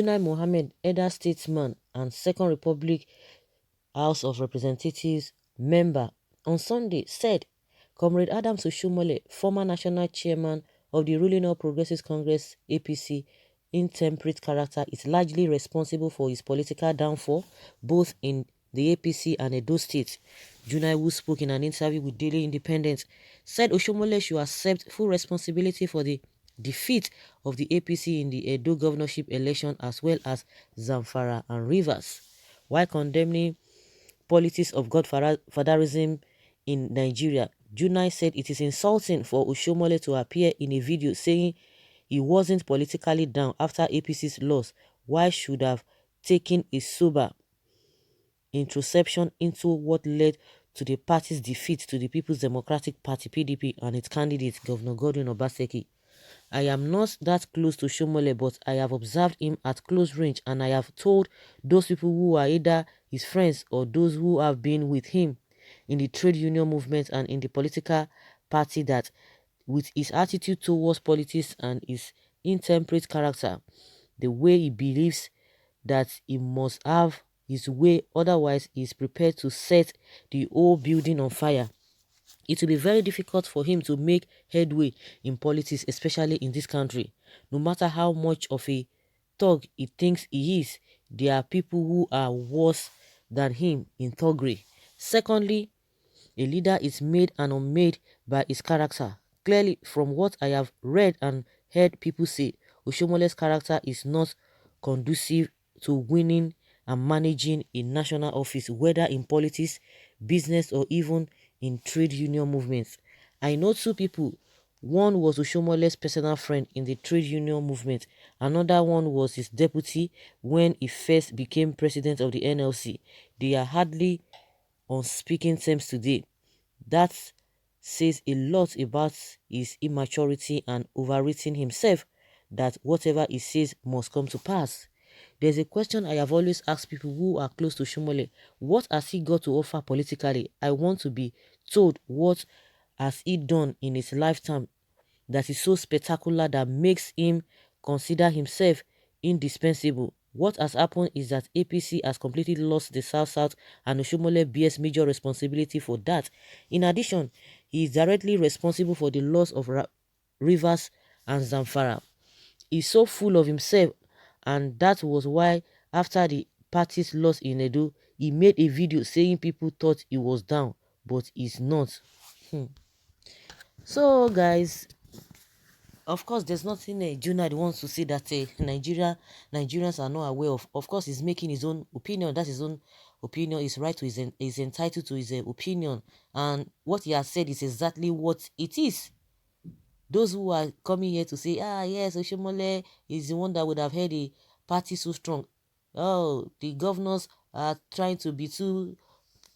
Junai Mohammed, elder statesman and Second Republic House of Representatives member, on Sunday said Comrade Adams Oshiomole, former national chairman of the ruling All Progressives Congress APC, intemperate character is largely responsible for his political downfall both in the APC and Edo State. Junai, who spoke in an interview with Daily Independent, said Oshiomole should accept full responsibility for the defeat of the APC in the Edo governorship election as well as Zamfara and Rivers, while condemning politics of godfatherism in Nigeria. Junai said it is insulting for Oshiomole to appear in a video saying he wasn't politically down after APC's loss, while should have taken a sober introspection into what led to the party's defeat to the People's Democratic Party (PDP) and its candidate Governor Godwin Obaseki. I am not that close to Oshiomole, but I have observed him at close range, and I have told those people who are either his friends or those who have been with him in the trade union movement and in the political party that with his attitude towards politics and his intemperate character, the way he believes that he must have his way, otherwise he is prepared to set the whole building on fire. It will be very difficult for him to make headway in politics, especially in this country. No matter how much of a thug he thinks he is, there are people who are worse than him in thuggery. Secondly, a leader is made and unmade by his character. Clearly, from what I have read and heard people say, Oshiomole's character is not conducive to winning and managing a national office, whether in politics, business, or even in trade union movements. I know two people. One was Oshiomole's personal friend in the trade union movement. Another one was his deputy when he first became president of the NLC. They are hardly on speaking terms today. That says a lot about his immaturity and overrating himself, that whatever he says must come to pass. There's a question I have always asked people who are close to Oshiomole. What has he got to offer politically? I want to be told what has he done in his lifetime that is so spectacular that makes him consider himself indispensable. What has happened is that APC has completely lost the South-South and Oshiomole bears major responsibility for that. In addition, he is directly responsible for the loss of Rivers and Zamfara. He's so full of himself, and that was why after the party's loss in Edo, he made a video saying people thought he was down, but he's not. So guys, of course there's nothing Junai wants to say that Nigerians are not aware of. Of course, he's making his own opinion. That's his own opinion. He's right to he's entitled to his opinion, and what he has said is exactly what it is. Those who are coming here to say, yes, Oshiomole is the one that would have had the party so strong. Oh, the governors are trying to be too,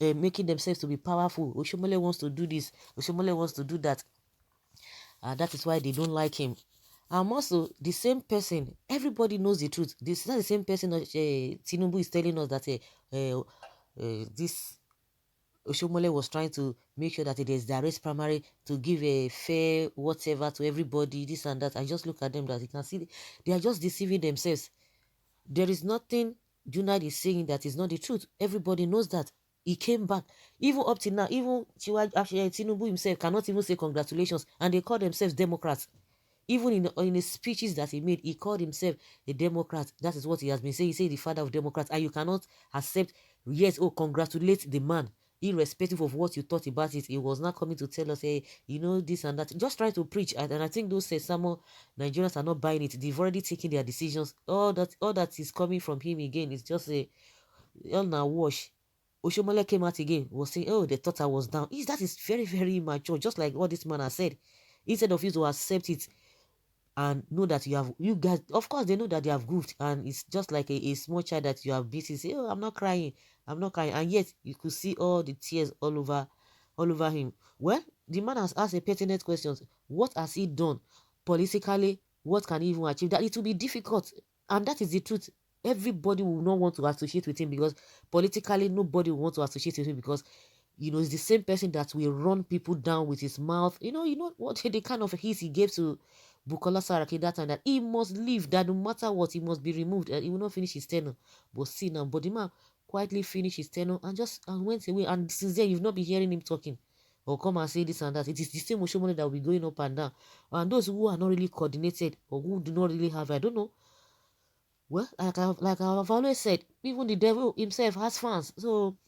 making themselves to be powerful. Oshiomole wants to do this. Oshiomole wants to do that. That is why they don't like him. And also, the same person, everybody knows the truth. This is not the same person Tinubu is telling us that this Oshiomole was trying to make sure that it is direct primary to give a fair whatever to everybody, this and that. I just look at them that you can see they are just deceiving themselves. There is nothing Junai is saying that is not the truth. Everybody knows that. He came back. Even up till now, even Tinubu himself cannot even say congratulations, and they call themselves Democrats. Even in the speeches that he made, he called himself a Democrat. That is what he has been saying. He said the father of Democrats, and you cannot accept, yes, congratulate the man, irrespective of what you thought about it. He was not coming to tell us, hey, this and that. Just try to preach. And I think those some Nigerians are not buying it. They've already taken their decisions. All that is coming from him again is just all now wash. Oshiomole came out again, was saying, oh, they thought I was down. That is very, very immature, just like what this man has said. Instead of you to accept it and know that you guys, of course, they know that they have goofed, and it's just like a small child that you have beaten. Say, oh, I'm not crying, and yet you could see all the tears all over him. Well, the man has asked a pertinent question. What has he done politically? What can he even achieve? That it will be difficult, and that is the truth. Everybody will not want to associate with him because politically nobody will want to associate with him because it's the same person that will run people down with his mouth. You know what the kind of hits he gave to Bukola Saraki that time that he must leave, that no matter what, he must be removed, and he will not finish his tenure. But see now, but the man quietly finished his tenure and went away. And since then, you've not been hearing him talking or come and say this and that. It is the same Oshiomole that will be going up and down. And those who are not really coordinated or who do not really have, I don't know. Well, like I've always said, even the devil himself has fans. So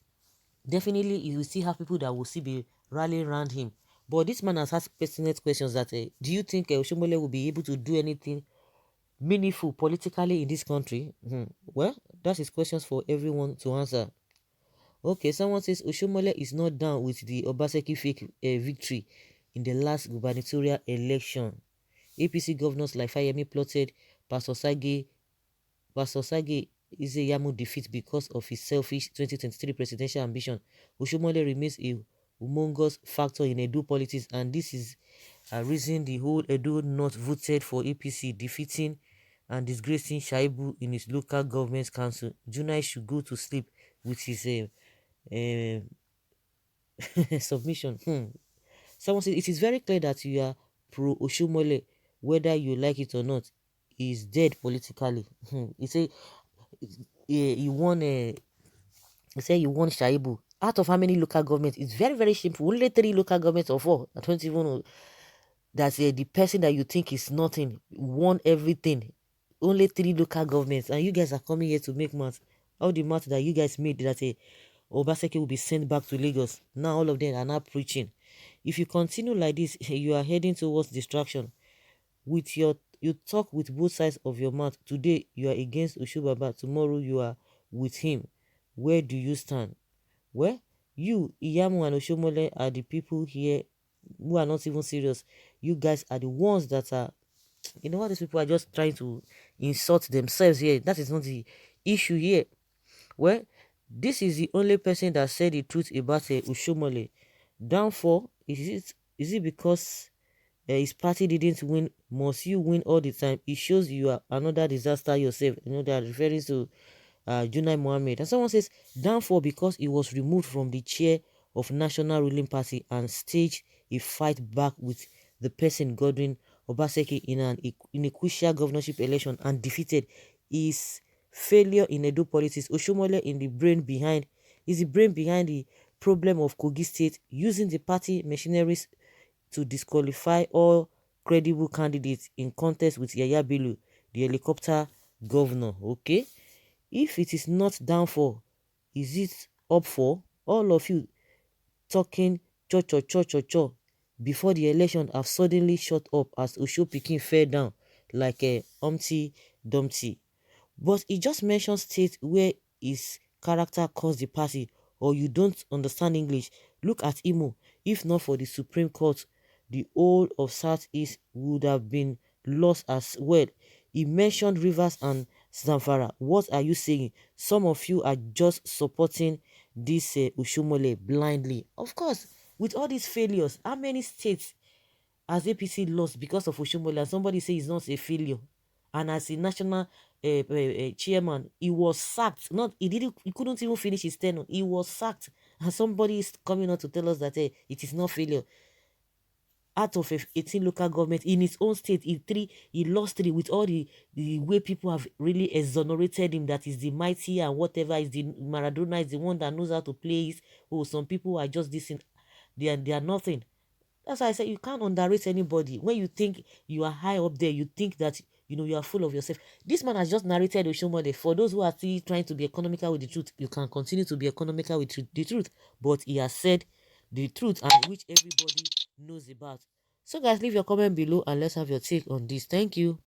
definitely you will still have people that will still be rallying around him. But this man has asked pertinent questions that do you think Oshiomole will be able to do anything meaningful politically in this country? Well, that is questions for everyone to answer. Okay, someone says Oshiomole is not down with the Obaseki fake victory in the last gubernatorial election. APC governors like Fayemi plotted Pastor Sage Izeyamu defeat because of his selfish 2023 presidential ambition. Oshiomole remains a humongous factor in Edo politics, and this is a reason the whole Edo North voted for APC, defeating and disgracing Shaibu in his local government council. Junai should go to sleep with his submission. Someone said it is very clear that you are pro Oshiomole, whether you like it or not. He is dead politically. He said he won he said you won Shaibu. Out of how many local governments? It's very, very simple. Only 3 local governments or 4. I don't even know. That's the person that you think is nothing won everything. Only 3 local governments, and you guys are coming here to make math. All the math that you guys made that Obaseki will be sent back to Lagos. Now all of them are now preaching. If you continue like this, you are heading towards destruction. You talk with both sides of your mouth. Today you are against Oshobaba. Tomorrow you are with him. Where do you stand? Well, you, Iyamu and Oshiomole, are the people here who are not even serious. You guys are the ones that are, you know what, these people are just trying to insult themselves here. That is not the issue here. Well, this is the only person that said the truth about Oshiomole. Downfall, is it because his party didn't win? Must you win all the time? It shows you are another disaster yourself. You know, they are referring to Junai Mohammed. And someone says, downfall because he was removed from the chair of National Ruling Party and staged a fight back with the person Godwin Obaseki in a crucial governorship election and defeated. His failure in Edo politics, Oshiomole is the brain behind the problem of Kogi State, using the party machineries to disqualify all credible candidates in contest with Yaya Bello, the helicopter governor. Okay, if it is not downfall, is it up for? All of you talking cho before the election have suddenly shut up as Osho Pikin fell down like a Humpty Dumpty. But he just mentioned states where his character caused the party, or you don't understand English. Look at Imo. If not for the Supreme Court, the whole of Southeast would have been lost as well. He mentioned Rivers and Zamfara. What are you saying? Some of you are just supporting this Oshiomole blindly. Of course, with all these failures, how many states has APC lost because of Oshiomole? And somebody say he's not a failure. And as a national chairman, he was sacked. Not he couldn't even finish his tenure. He was sacked. And somebody is coming out to tell us that it is not failure. Out of 18 local government in his own state, he lost 3 with all the way people have really exonerated him, that is the mighty and whatever, is the Maradona, is the one that knows how to play it. Oh, some people are just this, they are nothing. That's why I say you can't underrate anybody. When you think you are high up there, you think that you are full of yourself. This man has just narrated Oshiomole. For those who are still trying to be economical with the truth, you can continue to be economical with the truth. But he has said the truth, and which everybody knows about. So guys, leave your comment below and let's have your take on this. Thank you.